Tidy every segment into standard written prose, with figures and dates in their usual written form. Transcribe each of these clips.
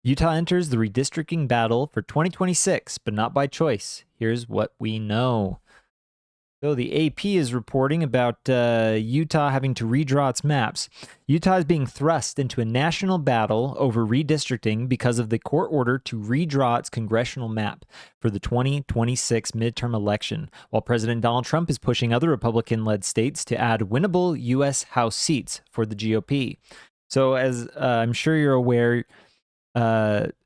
Utah enters the redistricting battle for 2026, but not by choice. Here's what we know. So the AP is reporting about Utah having to redraw its maps. Utah is being thrust into a national battle over redistricting because of the court order to redraw its congressional map for the 2026 midterm election, while President Donald Trump is pushing other Republican-led states to add winnable U.S. House seats for the GOP. So as I'm sure you're aware,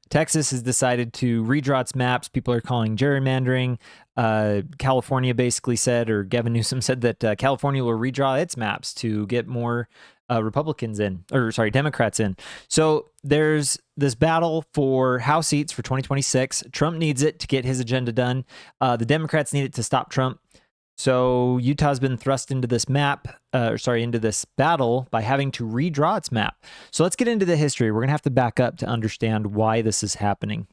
Texas has decided to redraw its maps. People are calling gerrymandering. California basically said, or Gavin Newsom said that California will redraw its maps to get more Democrats in. So there's this battle for House seats for 2026. Trump needs it to get his agenda done. The Democrats need it to stop Trump. So Utah's been thrust into this into this battle by having to redraw its map. So let's get into the history. We're going to have to back up to understand why this is happening.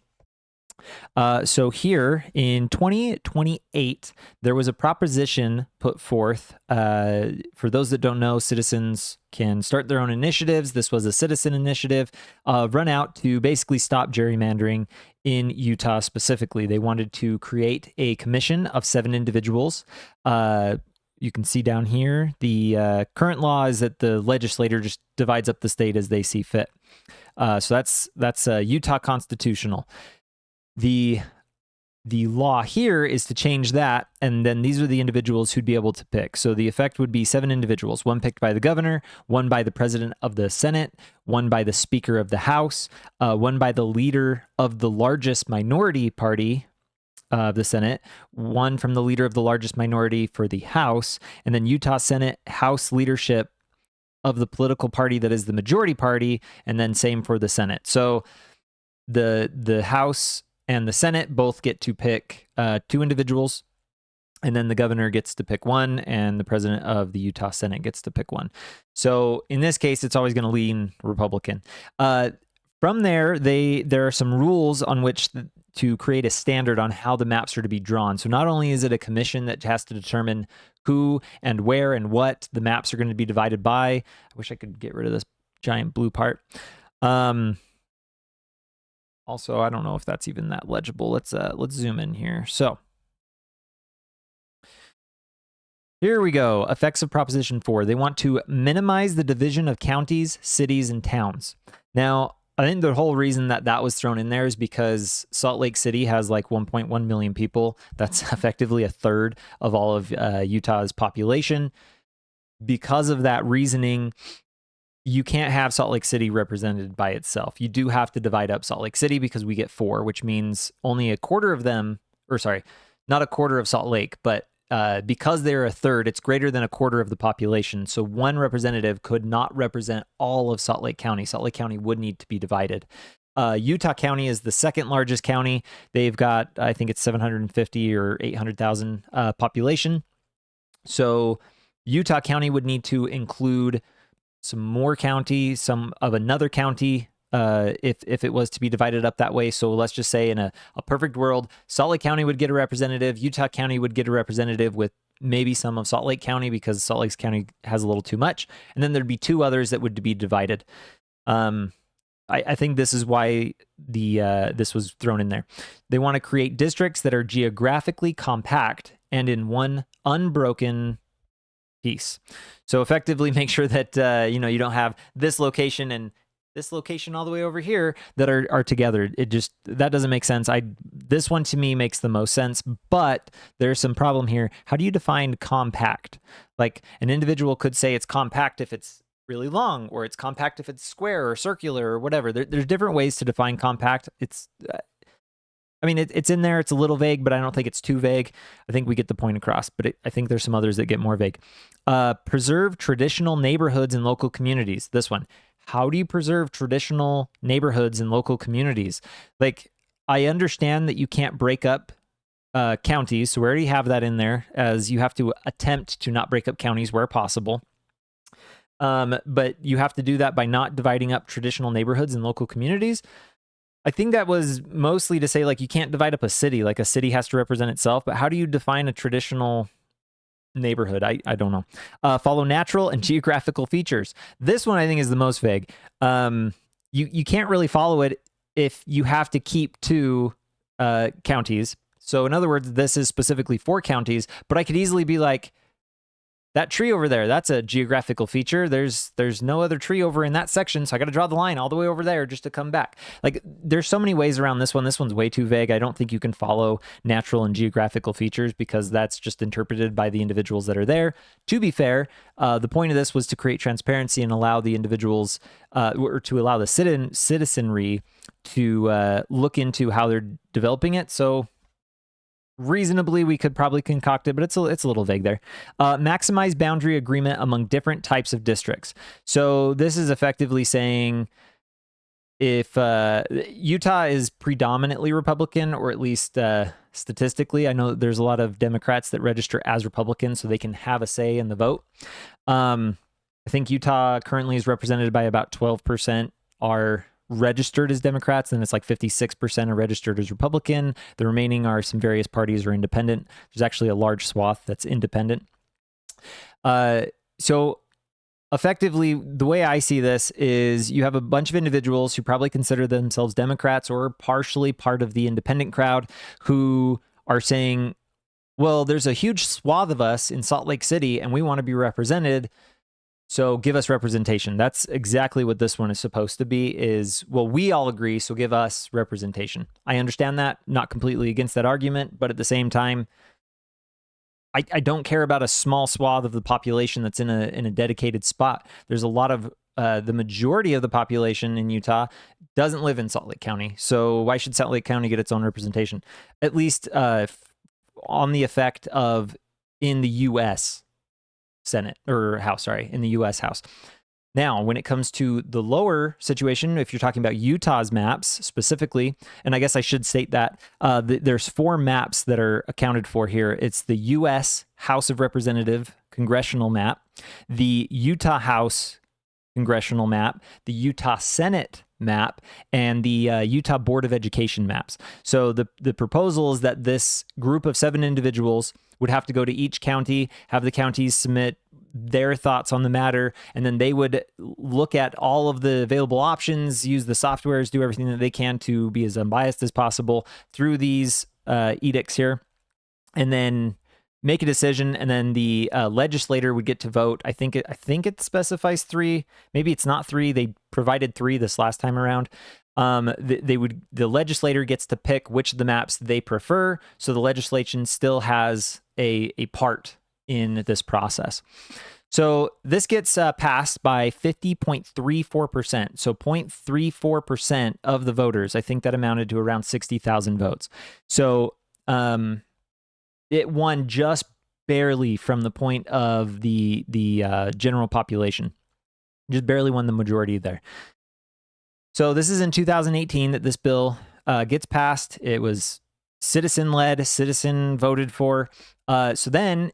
So here in 2028, there was a proposition put forth. For those that don't know, citizens can start their own initiatives. This was a citizen initiative run out to basically stop gerrymandering in Utah specifically. They wanted to create a commission of 7 individuals. You can see down here, the current law is that the legislature just divides up the state as they see fit. So that's Utah constitutional. The law here is to change that, and then these are the individuals who'd be able to pick. So the effect would be 7 individuals, 1 picked by the governor, 1 by the president of the Senate, 1 by the speaker of the House, 1 by the leader of the largest minority party of the Senate, 1 from the leader of the largest minority for the House, and then Utah Senate House leadership of the political party that is the majority party, and then same for the Senate. So the House and the Senate both get to pick 2 individuals, and then the governor gets to pick 1, and the president of the Utah Senate gets to pick 1. So in this case, it's always going to lean Republican. From there, there are some rules on which to create a standard on how the maps are to be drawn. So not only is it a commission that has to determine who and where and what the maps are going to be divided by. I wish I could get rid of this giant blue part. Also, I don't know if that's even that legible. Let's zoom in here. So here we go. Effects of Proposition 4. They want to minimize the division of counties, cities, and towns. Now, I think the whole reason that was thrown in there is because Salt Lake City has like 1.1 million people. That's effectively a third of all of Utah's population. Because of that reasoning, you can't have Salt Lake City represented by itself. You do have to divide up Salt Lake City because we get 4, which means only a quarter of them, or sorry, not a quarter of Salt Lake, but because they're a third, it's greater than a quarter of the population. So 1 representative could not represent all of Salt Lake County. Salt Lake County would need to be divided. Utah County is the 2nd largest county. They've got, I think it's 750 or 800,000 population. So Utah County would need to include some more county, some of another county, if it was to be divided up that way. So let's just say in a perfect world, Salt Lake County would get a representative, Utah County would get a representative with maybe some of Salt Lake County because Salt Lake County has a little too much. And then there'd be 2 others that would be divided. I think this is why this was thrown in there. They want to create districts that are geographically compact and in one unbroken piece. So effectively make sure that you don't have this location and this location all the way over here that are together. That doesn't make sense. This one to me makes the most sense, but there's some problem here. How do you define compact? Like an individual could say it's compact if it's really long, or it's compact if it's square or circular or whatever. There's different ways to define compact. It's in there. It's a little vague, but I don't think it's too vague. I think we get the point across, but I think there's some others that get more vague. Preserve traditional neighborhoods and local communities. This one. How do you preserve traditional neighborhoods and local communities? Like, I understand that you can't break up counties, so we already have that in there, as you have to attempt to not break up counties where possible. But you have to do that by not dividing up traditional neighborhoods and local communities. I think that was mostly to say, like, you can't divide up a city. Like, a city has to represent itself, but how do you define a traditional neighborhood? I don't know. Follow natural and geographical features. This one I think is the most vague. You can't really follow it if you have to keep 2 counties. So in other words, this is specifically for counties, but I could easily be like, that tree over there, that's a geographical feature. There's no other tree over in that section, so I got to draw the line all the way over there just to come back. Like, there's so many ways around this one. This one's way too vague. I don't think you can follow natural and geographical features because that's just interpreted by the individuals that are there. To be fair, the point of this was to create transparency and allow the individuals, or to allow the citizenry to look into how they're developing it. So reasonably, we could probably concoct it, but it's a little vague there. Maximize boundary agreement among different types of districts. So this is effectively saying if Utah is predominantly Republican, or at least statistically, I know that there's a lot of Democrats that register as Republicans, so they can have a say in the vote. I think Utah currently is represented by about 12% are registered as Democrats, and it's like 56% are registered as Republican. The remaining are some various parties or independent. There's actually a large swath that's independent. So effectively, the way I see this is you have a bunch of individuals who probably consider themselves Democrats or partially part of the independent crowd who are saying, well, there's a huge swath of us in Salt Lake City and we want to be represented. So give us representation. That's exactly what this one is supposed to be is, well, we all agree, so give us representation. I understand that, not completely against that argument, but at the same time, I don't care about a small swath of the population that's in a dedicated spot. There's a lot of, the majority of the population in Utah doesn't live in Salt Lake County. So why should Salt Lake County get its own representation? At least on the effect of in the U.S. Senate or House, sorry, in the U.S. House. Now, when it comes to the lower situation, if you're talking about Utah's maps specifically, and I guess I should state that there's 4 maps that are accounted for here. It's the U.S. House of Representative congressional map, the Utah House congressional map, the Utah Senate map, and the Utah Board of Education maps. So the proposal is that this group of 7 individuals would have to go to each county, have the counties submit their thoughts on the matter, and then they would look at all of the available options, use the softwares, do everything that they can to be as unbiased as possible through these edicts here, and then make a decision, and then the legislator would get to vote. I think it specifies 3. Maybe it's not 3. They provided 3 this last time around. The legislator gets to pick which of the maps they prefer, so the legislation still has a part in this process. So this gets passed by 50.34%. So 0.34% of the voters. I think that amounted to around 60,000 votes. So it won just barely from the point of the general population. Just barely won the majority there. So this is in 2018 that this bill gets passed. It was citizen-led, citizen voted for. So then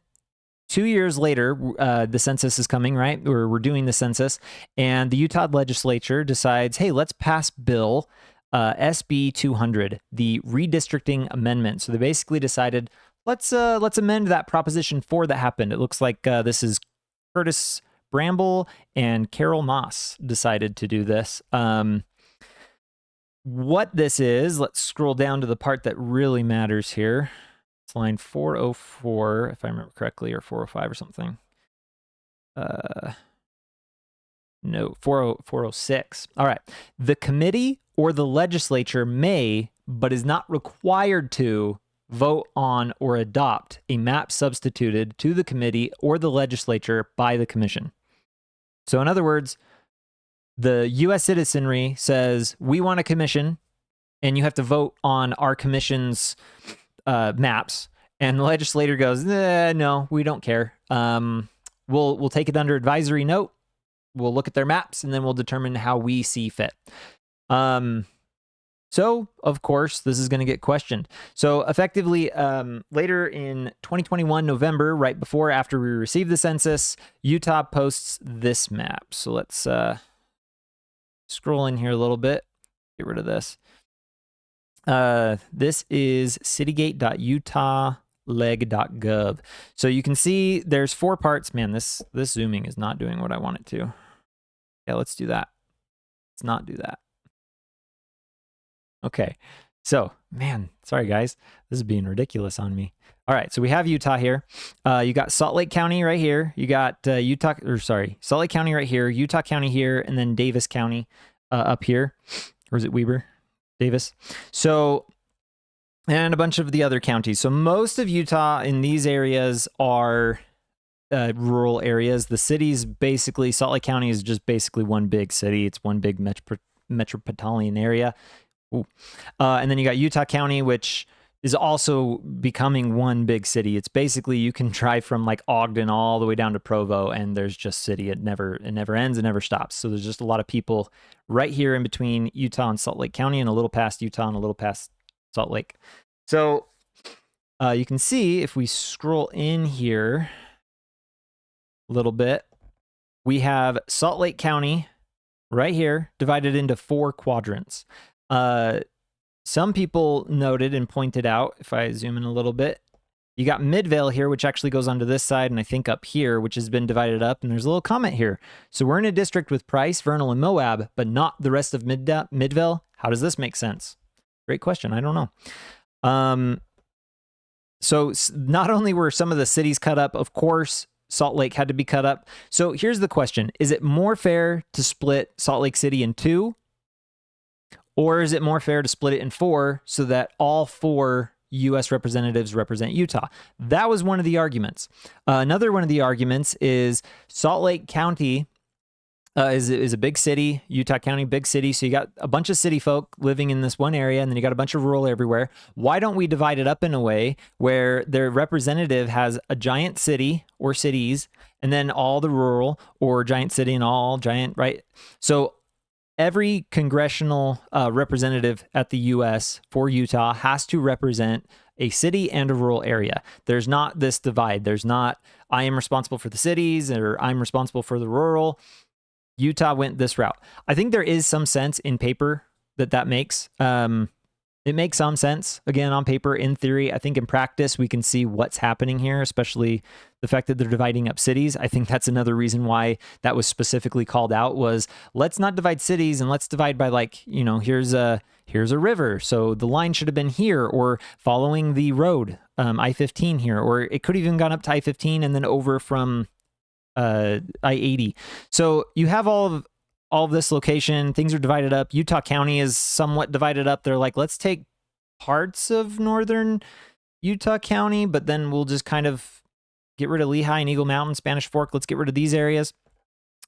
2 years later, the census is coming, right? We're doing the census, and the Utah legislature decides, hey, let's pass bill SB 200, the redistricting amendment. So they basically decided, let's amend that Proposition 4 that happened. It looks like this is Curtis Bramble and Carol Moss decided to do this. What this is, let's scroll down to the part that really matters here. It's line 404, if I remember correctly, or 405 or something. No, 406. All right. The committee or the legislature may, but is not required to, vote on or adopt a map substituted to the committee or the legislature by the commission. So in other words, the U.S. citizenry says, we want a commission, and you have to vote on our commission's maps. And the legislator goes, no, we don't care. We'll take it under advisory note. We'll look at their maps, and then we'll determine how we see fit. So, of course, this is going to get questioned. So, effectively, later in 2021, November, right before, after we receive the census, Utah posts this map. So, let's scroll in here a little bit. Get rid of this. This is citygate.utahleg.gov. So, you can see there's 4 parts. Man, this zooming is not doing what I want it to. Yeah, let's do that. Let's not do that. Okay. So, man, sorry guys. This is being ridiculous on me. All right, so we have Utah here. You got Salt Lake County right here. You got Salt Lake County right here, Utah County here, and then Davis County up here. Or is it Weber? Davis. So, and a bunch of the other counties. So most of Utah in these areas are rural areas. The cities, basically, Salt Lake County is just basically one big city. It's one big metropolitan area. And then you got Utah County, which is also becoming one big city. It's basically, you can drive from like Ogden all the way down to Provo, and there's just city. It never ends, it never stops. So there's just a lot of people right here in between Utah and Salt Lake County, and a little past Utah and a little past Salt Lake. So you can see if we scroll in here a little bit, we have Salt Lake County right here divided into 4 quadrants. Some people noted and pointed out, if I zoom in a little bit, you got Midvale here, which actually goes onto this side, and I think up here, which has been divided up, and there's a little comment here. So we're in a district with Price, Vernal, and Moab, but not the rest of Midvale. How does this make sense? Great question. I don't know. So not only were some of the cities cut up, of course, Salt Lake had to be cut up. So here's the question. Is it more fair to split Salt Lake City in 2? Or is it more fair to split it in 4 so that all 4 U.S. representatives represent Utah? That was one of the arguments. Another one of the arguments is Salt Lake County is a big city, Utah County, big city. So you got a bunch of city folk living in this one area, and then you got a bunch of rural everywhere. Why don't we divide it up in a way where their representative has a giant city or cities, and then all the rural, or giant city and all giant, right? So every congressional representative at the U.S. for Utah has to represent a city and a rural area. There's not this divide. There's not, I am responsible for the cities, or I'm responsible for the rural. Utah went this route. I think there is some sense in paper that makes. It makes some sense, again, on paper. In theory, I think in practice, we can see what's happening here, especially the fact that they're dividing up cities. I think that's another reason why that was specifically called out, was let's not divide cities, and let's divide by, like, you know, here's a river, so the line should have been here, or following the road, I-15 here, or it could have even gone up to I-15 and then over from I-80. So you have all of this location, things are divided up. Utah County is somewhat divided up. They're like, let's take parts of northern Utah County, but then we'll just kind of get rid of Lehigh and Eagle Mountain, Spanish Fork. Let's get rid of these areas.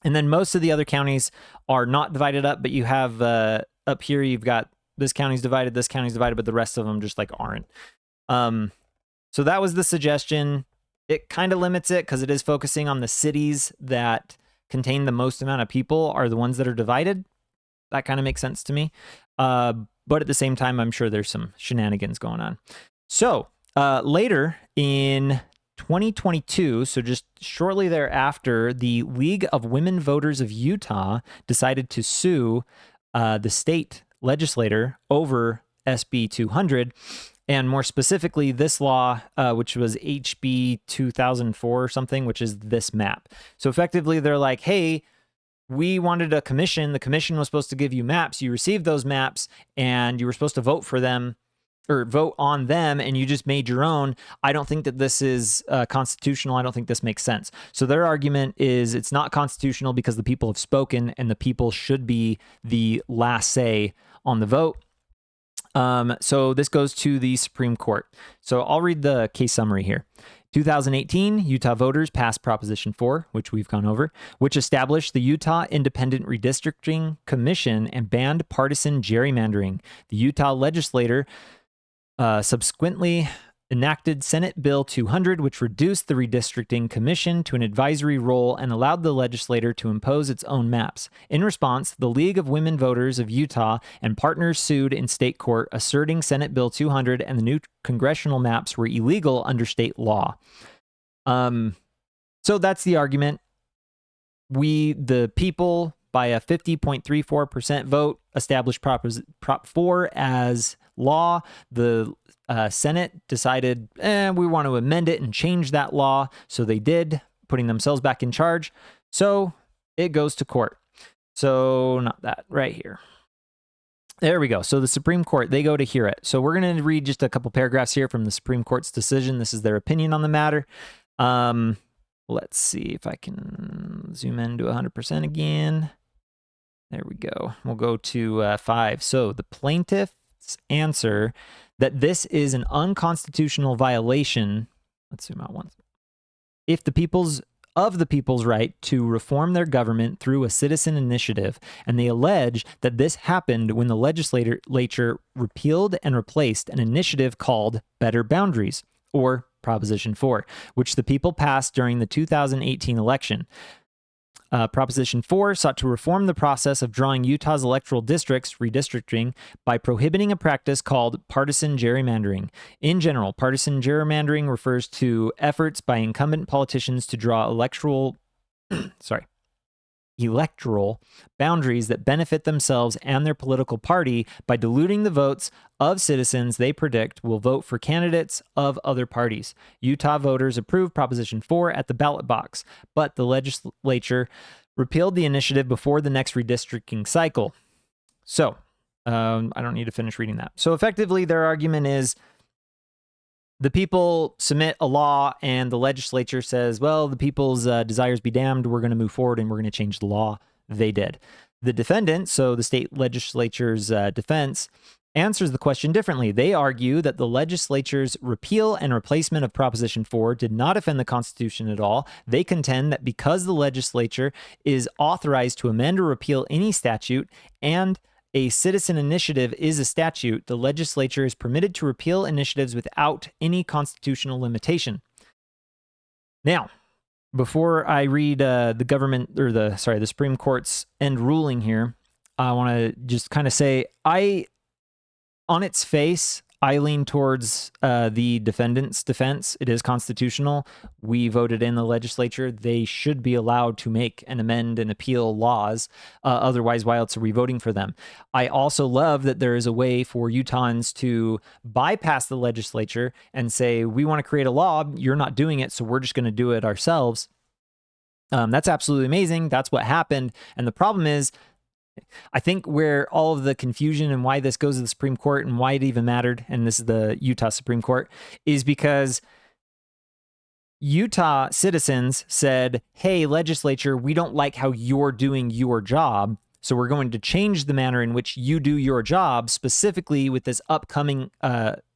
And then most of the other counties are not divided up, but you have up here, you've got this county's divided, but the rest of them just like aren't. So that was the suggestion. It kind of limits it because it is focusing on the cities that contain the most amount of people are the ones that are divided. That kind of makes sense to me. But at the same time, I'm sure there's some shenanigans going on. So later in 2022, so just shortly thereafter, the League of Women Voters of Utah decided to sue the state legislature over SB 200. And more specifically, this law, which was HB 2004 or something, which is this map. So effectively, they're like, hey, we wanted a commission. The commission was supposed to give you maps. You received those maps, and you were supposed to vote for them, or vote on them, and you just made your own. I don't think that this is constitutional. I don't think this makes sense. So their argument is it's not constitutional because the people have spoken, and the people should be the last say on the vote. So this goes to the Supreme Court. So I'll read the case summary here. 2018, Utah voters passed Proposition 4, which we've gone over, which established the Utah Independent Redistricting Commission and banned partisan gerrymandering. The Utah legislature subsequently enacted Senate Bill 200, which reduced the Redistricting Commission to an advisory role and allowed the legislature to impose its own maps. In response, the League of Women Voters of Utah and partners sued in state court, asserting Senate Bill 200 and the new congressional maps were illegal under state law. So that's the argument. The people, by a 50.34% vote, established Prop 4 as law. The Senate decided, we want to amend it and change that law. So they did, putting themselves back in charge. So it goes to court. So not that, right here. There we go. So the Supreme Court, they go to hear it. So we're going to read just a couple paragraphs here from the Supreme Court's decision. This is their opinion on the matter. Let's see if I can zoom in to 100% again. There we go. We'll go to 5. So the plaintiffs answer that this is an unconstitutional violation. Let's zoom out once. If the people's right to reform their government through a citizen initiative, and they allege that this happened when the legislature repealed and replaced an initiative called Better Boundaries, or Proposition 4, which the people passed during the 2018 election. Proposition 4 sought to reform the process of drawing Utah's electoral districts, redistricting, by prohibiting a practice called partisan gerrymandering. In general, partisan gerrymandering refers to efforts by incumbent politicians to draw electoral boundaries that benefit themselves and their political party by diluting the votes of citizens they predict will vote for candidates of other parties. Utah voters approved Proposition 4 at the ballot box, but the legislature repealed the initiative before the next redistricting cycle. So, I don't need to finish reading that. So effectively, their argument is the people submit a law and the legislature says, well, the people's desires be damned. We're going to move forward and we're going to change the law. They did. The defendant, so the state legislature's defense, answers the question differently. They argue that the legislature's repeal and replacement of Proposition 4 did not offend the Constitution at all. They contend that because the legislature is authorized to amend or repeal any statute and a citizen initiative is a statute, the legislature is permitted to repeal initiatives without any constitutional limitation. Now, before I read the Supreme Court's end ruling here, I want to just kind of say, on its face, I lean towards the defendant's defense. It is constitutional. We voted in the legislature. They should be allowed to make and amend and appeal laws. Otherwise, why else are we voting for them? I also love that there is a way for Utahns to bypass the legislature and say, we want to create a law. You're not doing it, so we're just going to do it ourselves. That's absolutely amazing. That's what happened. And the problem is, I think where all of the confusion and why this goes to the Supreme Court and why it even mattered, and this is the Utah Supreme Court, is because Utah citizens said, hey, legislature, we don't like how you're doing your job, so we're going to change the manner in which you do your job, specifically with this upcoming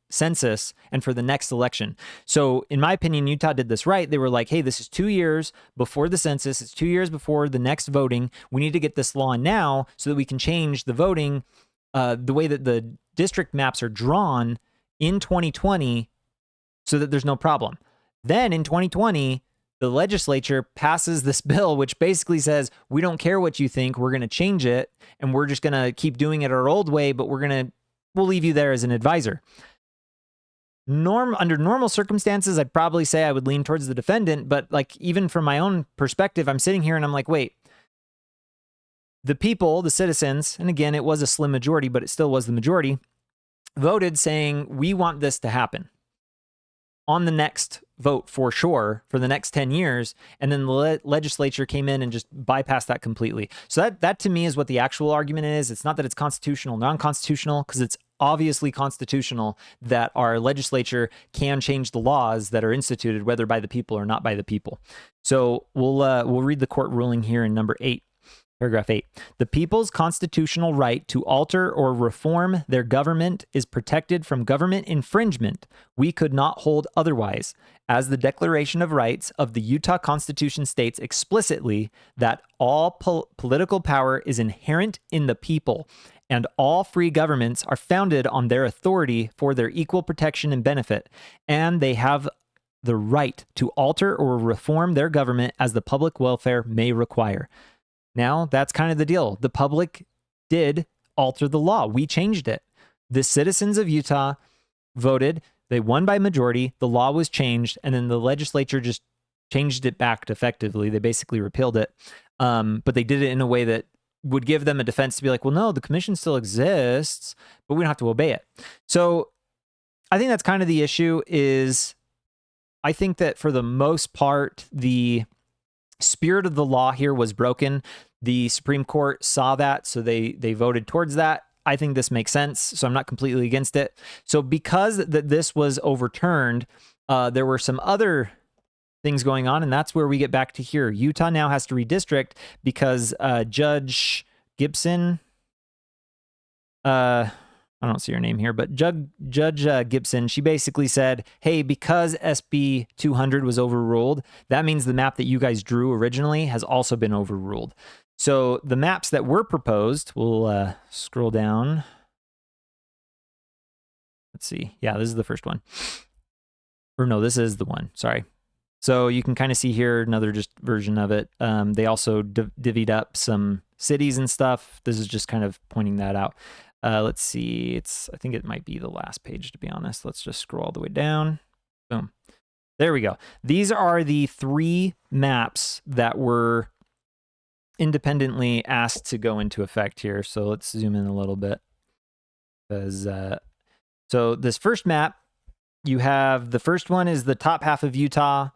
census and for the next election. So in my opinion, Utah did this right. They were like, hey, this is 2 years before the census. It's 2 years before the next voting. We need to get this law now so that we can change the voting, the way that the district maps are drawn in 2020 so that there's no problem. Then in 2020, the legislature passes this bill, which basically says, we don't care what you think. We're going to change it and we're just going to keep doing it our old way, but we'll leave you there as an advisor. Under normal circumstances, I'd probably say I would lean towards the defendant, but like even from my own perspective, I'm sitting here and I'm like, wait, the people, the citizens, and again, it was a slim majority, but it still was the majority, voted saying, we want this to happen on the next vote for sure for the next 10 years. And then the legislature came in and just bypassed that completely. So that to me is what the actual argument is. It's not that it's constitutional, non-constitutional, because it's obviously constitutional that our legislature can change the laws that are instituted, whether by the people or not by the people. So we'll read the court ruling here in number 8. Paragraph 8. The people's constitutional right to alter or reform their government is protected from government infringement. We could not hold otherwise, as the Declaration of Rights of the Utah Constitution states explicitly that all political power is inherent in the people, and all free governments are founded on their authority for their equal protection and benefit, and they have the right to alter or reform their government as the public welfare may require. Now, that's kind of the deal. The public did alter the law. We changed it. The citizens of Utah voted. They won by majority. The law was changed, and then the legislature just changed it back effectively. They basically repealed it, but they did it in a way that would give them a defense to be like, well, no, the commission still exists, but we don't have to obey it. So I think that's kind of the issue is I think that for the most part, the spirit of the law here was broken. The Supreme Court saw that, so they voted towards that. I think this makes sense, so I'm not completely against it. So because this was overturned, there were some other things going on, and that's where we get back to here. Utah now has to redistrict because Judge Gibson, I don't see her name here, but Judge Gibson, she basically said, hey, because SB 200 was overruled, that means the map that you guys drew originally has also been overruled. So the maps that were proposed, we'll scroll down. Let's see. Yeah, this is the first one. Or no, this is the one. Sorry. So you can kind of see here another just version of it. They also divvied up some cities and stuff. This is just kind of pointing that out. Let's see. I think it might be the last page, to be honest. Let's just scroll all the way down. Boom. There we go. These are the 3 maps that were independently asked to go into effect here. So let's zoom in a little bit. Because so this first map, you have the first one is the top half of Utah.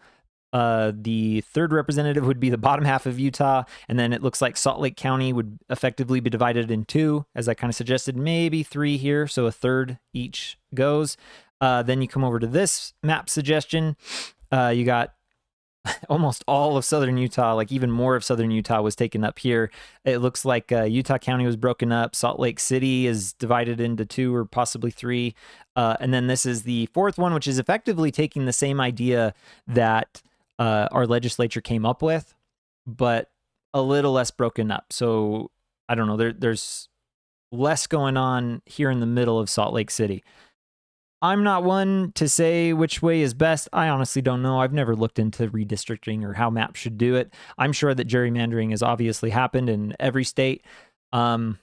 The third representative would be the bottom half of Utah, and then it looks like Salt Lake County would effectively be divided in 2, as I kind of suggested, maybe 3 here, so a third each goes. Then you come over to this map suggestion. You got almost all of southern Utah, like even more of southern Utah was taken up here. It looks like Utah County was broken up. Salt Lake City is divided into 2 or possibly 3. And then this is the 4th one, which is effectively taking the same idea that our legislature came up with, but a little less broken up. So I don't know, there's less going on here in the middle of Salt Lake City. I'm not one to say which way is best. I honestly don't know. I've never looked into redistricting or how maps should do it. I'm sure that gerrymandering has obviously happened in every state. Also,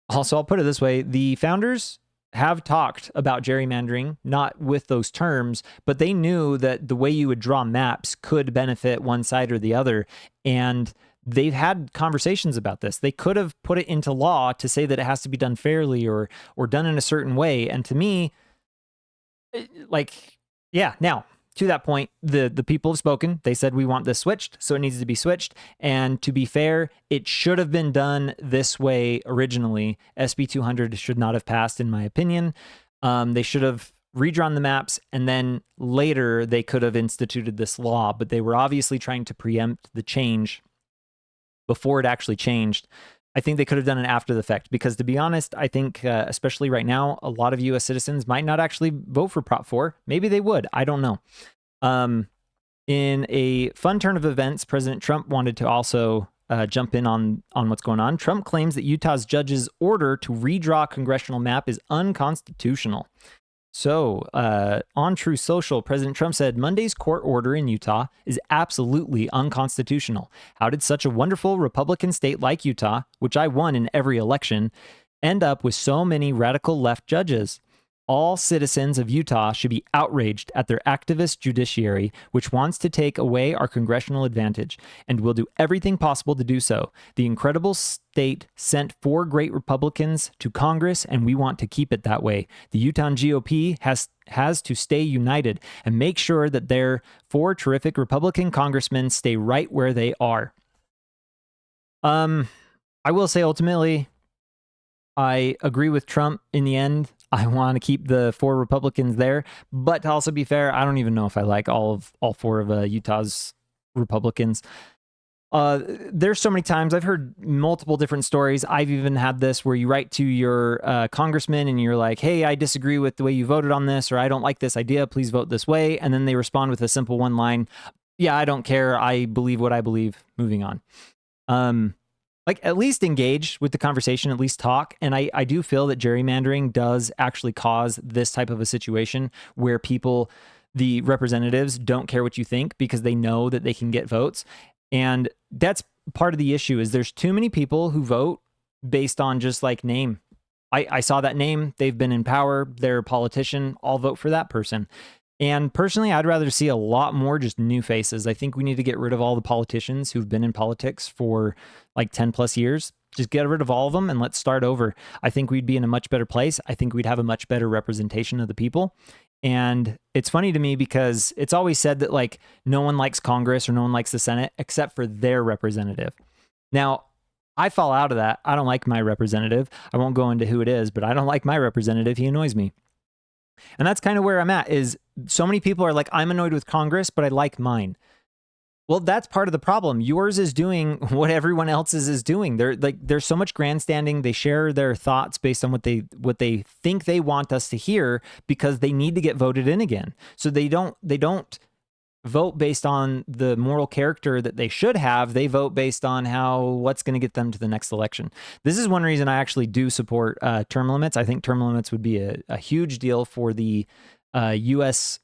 I'll put it this way. The founders have talked about gerrymandering, not with those terms, but they knew that the way you would draw maps could benefit one side or the other. And they've had conversations about this. They could have put it into law to say that it has to be done fairly or done in a certain way. And to me, like, yeah, now to that point, the people have spoken. They said we want this switched, so it needs to be switched. And to be fair, it should have been done this way originally. SB 200 should not have passed, in my opinion. They should have redrawn the maps, and then later they could have instituted this law. But they were obviously trying to preempt the change before it actually changed. I think they could have done it after the fact, because to be honest, I think, especially right now, a lot of U.S. citizens might not actually vote for Prop 4. Maybe they would. I don't know. In a fun turn of events, President Trump wanted to also jump in on what's going on. Trump claims that Utah's judge's order to redraw a congressional map is unconstitutional. So, on Truth Social, President Trump said Monday's court order in Utah is absolutely unconstitutional. How did such a wonderful Republican state like Utah, which I won in every election, end up with so many radical left judges? All citizens of Utah should be outraged at their activist judiciary, which wants to take away our congressional advantage, and will do everything possible to do so. The incredible state sent 4 great Republicans to Congress, and we want to keep it that way. The Utah GOP has to stay united and make sure that their 4 terrific Republican congressmen stay right where they are. I will say ultimately, I agree with Trump in the end. I want to keep the 4 Republicans there, but to also be fair, I don't even know if I like all 4 of Utah's Republicans. There's so many times I've heard multiple different stories. I've even had this where you write to your congressman and you're like, hey, I disagree with the way you voted on this, or I don't like this idea, please vote this way. And then they respond with a simple one line, yeah, I don't care, I believe what I believe, moving on. Like, at least engage with the conversation, at least talk. And I do feel that gerrymandering does actually cause this type of a situation where people, the representatives, don't care what you think because they know that they can get votes. And that's part of the issue, is there's too many people who vote based on just like name. I saw that name, they've been in power, they're a politician, I'll vote for that person. And personally, I'd rather see a lot more just new faces. I think we need to get rid of all the politicians who've been in politics for like 10 plus years. Just get rid of all of them and let's start over. I think we'd be in a much better place. I think we'd have a much better representation of the people. And it's funny to me because it's always said that like no one likes Congress or no one likes the Senate except for their representative. Now, I fall out of that. I don't like my representative. I won't go into who it is, but I don't like my representative. He annoys me. And that's kind of where I'm at, is so many people are like, I'm annoyed with Congress, but I like mine. Well, that's part of the problem. Yours is doing what everyone else's is doing. There's so much grandstanding. They share their thoughts based on what they think they want us to hear because they need to get voted in again. So they don't vote based on the moral character that they should have. They vote based on what's going to get them to the next election. This is one reason I actually do support term limits. I think term limits would be a huge deal for the U.S.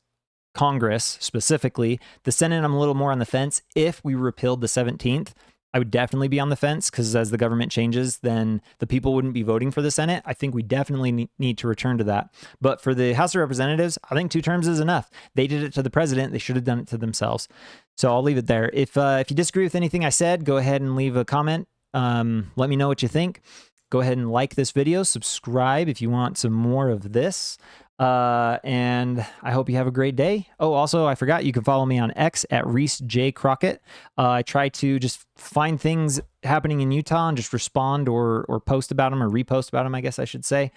Congress specifically. The Senate, I'm a little more on the fence. If we repealed the 17th, I would definitely be on the fence, because as the government changes, then the people wouldn't be voting for the Senate. I think we definitely need to return to that. But for the House of Representatives, I think 2 terms is enough. They did it to the president. They should have done it to themselves. So I'll leave it there. If you disagree with anything I said, go ahead and leave a comment. Let me know what you think. Go ahead and like this video. Subscribe if you want some more of this. And I hope you have a great day. Oh, also, I forgot, you can follow me on X at Reese J. Crockett. I try to just find things happening in Utah and just respond or post about them, or repost about them, I guess I should say.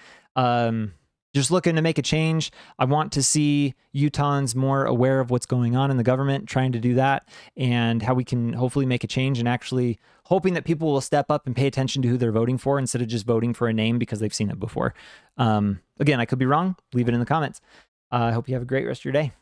Just looking to make a change. I want to see Utahns more aware of what's going on in the government, trying to do that, and how we can hopefully make a change, and actually hoping that people will step up and pay attention to who they're voting for instead of just voting for a name because they've seen it before. Again, I could be wrong. Leave it in the comments. I hope you have a great rest of your day.